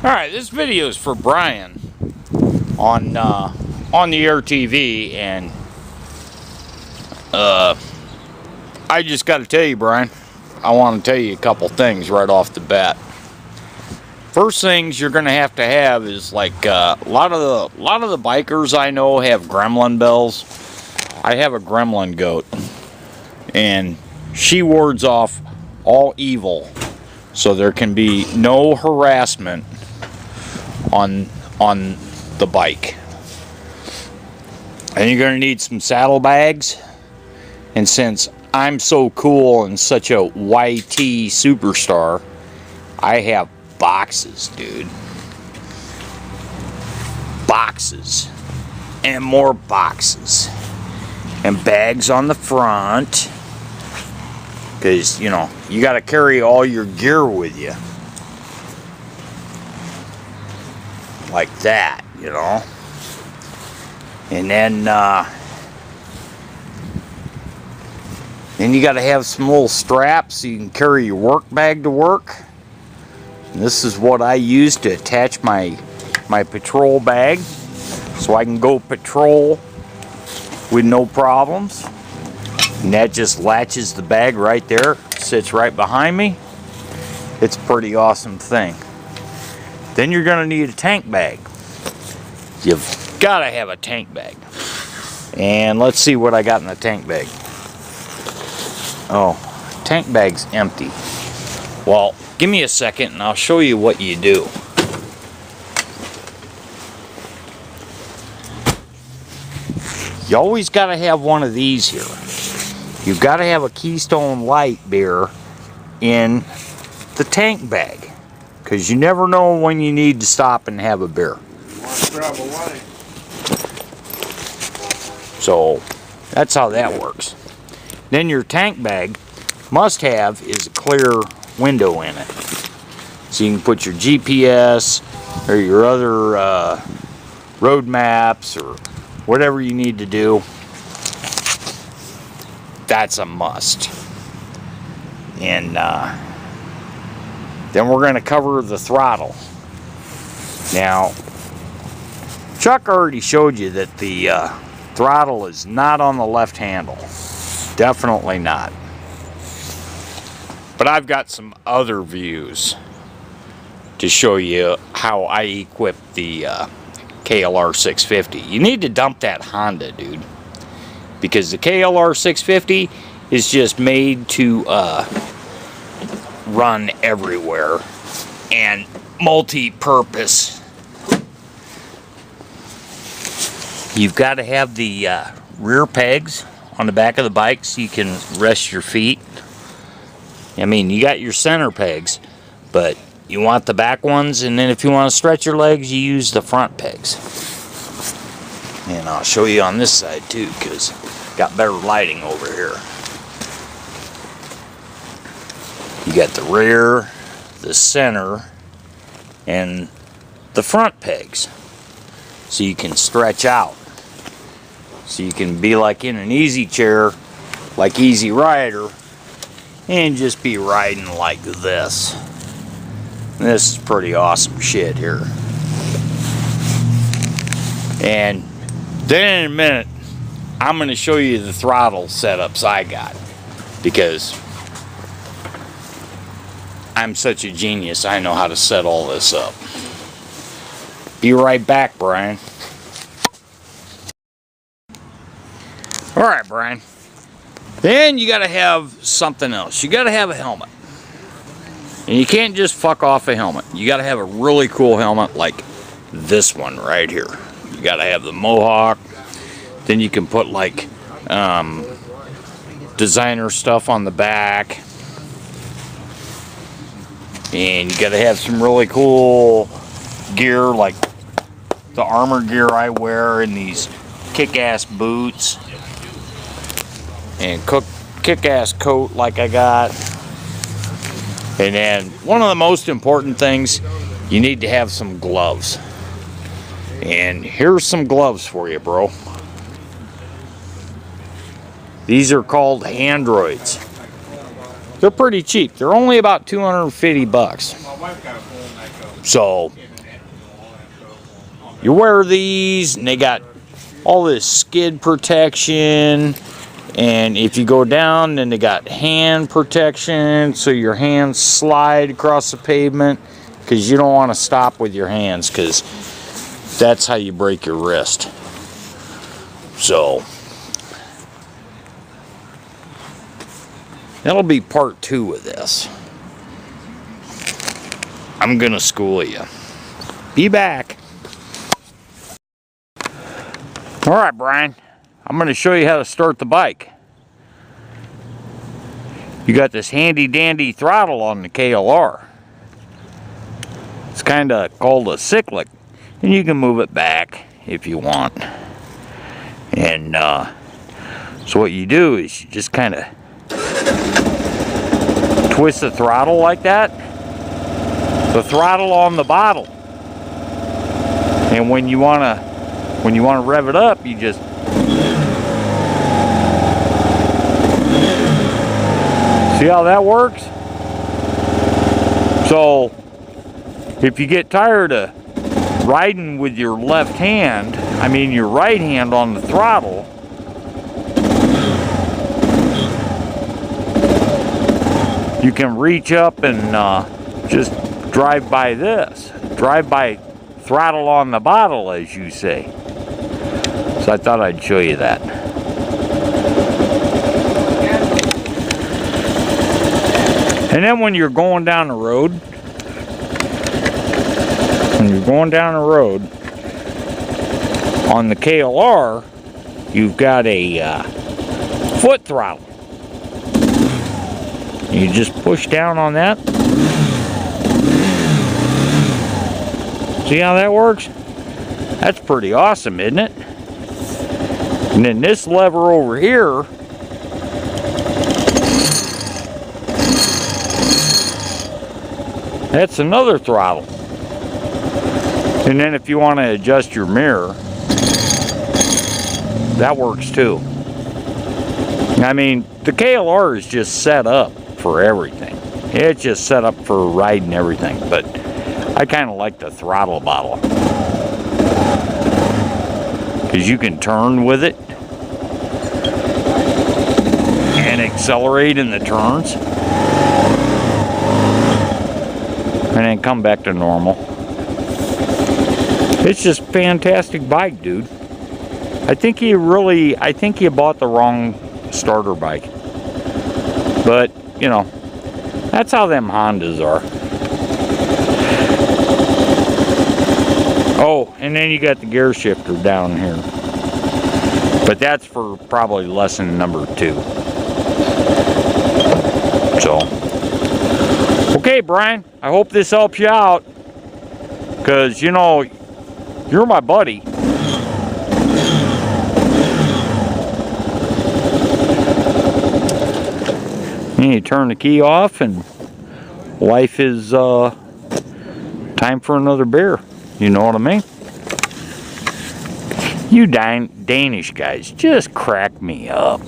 Alright, this video is for Brian on the Air TV, and I just got to tell you, Brian, I want to tell you a couple things right off the bat. First things you're going to have is like a lot of the bikers I know have gremlin bells. I have a gremlin goat, and she wards off all evil, so there can be no harassment on the bike. And you're going to need some saddlebags, and since I'm so cool and such a YT superstar, I have boxes, dude. Boxes and more boxes and bags on the front, because you know you got to carry all your gear with you like that, you know. And then you got to have some little straps so you can carry your work bag to work. And this is what I use to attach my patrol bag, so I can go patrol with no problems. And that just latches the bag right there, sits right behind me. It's a pretty awesome thing. Then you're going to need a tank bag. You've got to have a tank bag. And let's see what I got in the tank bag. Oh, tank bag's empty. Well, give me a second and I'll show you what you do. You always got to have one of these here. You've got to have a Keystone Light beer in the tank bag, because you never know when you need to stop and have a beer. So that's how that works. Then your tank bag must have is a clear window in it, so you can put your GPS or your other road maps or whatever you need to do. That's a must. And then we're going to cover the throttle. Now, Chuck already showed you that the throttle is not on the left handle. Definitely not. But I've got some other views to show you how I equip the KLR 650. You need to dump that Honda, dude, because the KLR 650 is just made to run everywhere and multi-purpose. You've got to have the rear pegs on the back of the bike so you can rest your feet. I mean, you got your center pegs, but you want the back ones, and then if you want to stretch your legs, you use the front pegs. And I'll show you on this side too, because got better lighting over here. You got the rear, the center, and the front pegs, so you can stretch out. So you can be like in an easy chair, like Easy Rider, and just be riding like this. This is pretty awesome shit here. And then in a minute, I'm going to show you the throttle setups I got, because I'm such a genius. I know how to set all this up. Be right back, Brian. Alright, Brian. Then you got to have something else. You got to have a helmet. And you can't just fuck off a helmet. You got to have a really cool helmet like this one right here. You got to have the Mohawk. Then you can put like designer stuff on the back. And you got to have some really cool gear, like the armor gear I wear, and these kick-ass boots, and kick-ass coat like I got. And then one of the most important things, you need to have some gloves. And here's some gloves for you, bro. These are called Androids. They're pretty cheap. They're only about $250. So you wear these, and they got all this skid protection. And if you go down, then they got hand protection, so your hands slide across the pavement, because you don't want to stop with your hands, because that's how you break your wrist. So that'll be part 2 of this. I'm gonna school you. Be back. All right, Brian. I'm going to show you how to start the bike. You got this handy dandy throttle on the KLR. It's kind of called a cyclic, and you can move it back if you want. And so what you do is you just kind of twist the throttle like that. The throttle on the bottle. And when you want to rev it up, you just see how that works? So, if you get tired of riding with your left hand, I mean your right hand on the throttle, you can reach up and just drive by this. Drive by throttle on the bottle, as you say. So I thought I'd show you that. And then when you're going down the road, on the KLR, you've got a foot throttle. You just push down on that. See how that works? That's pretty awesome, isn't it? And then this lever over here, that's another throttle. And then if you want to adjust your mirror, that works too. I mean, the KLR is just set up for everything. It's just set up for riding everything, but I kind of like the throttle bottle, because you can turn with it and accelerate in the turns and then come back to normal. It's just a fantastic bike, dude. I think you bought the wrong starter bike. But, you know, that's how them Hondas are. Oh, and then you got the gear shifter down here. But that's for probably lesson number 2. So, okay, Brian, I hope this helps you out. Because, you know, you're my buddy. And you turn the key off and life is time for another beer. You know what I mean? You Danish guys just crack me up.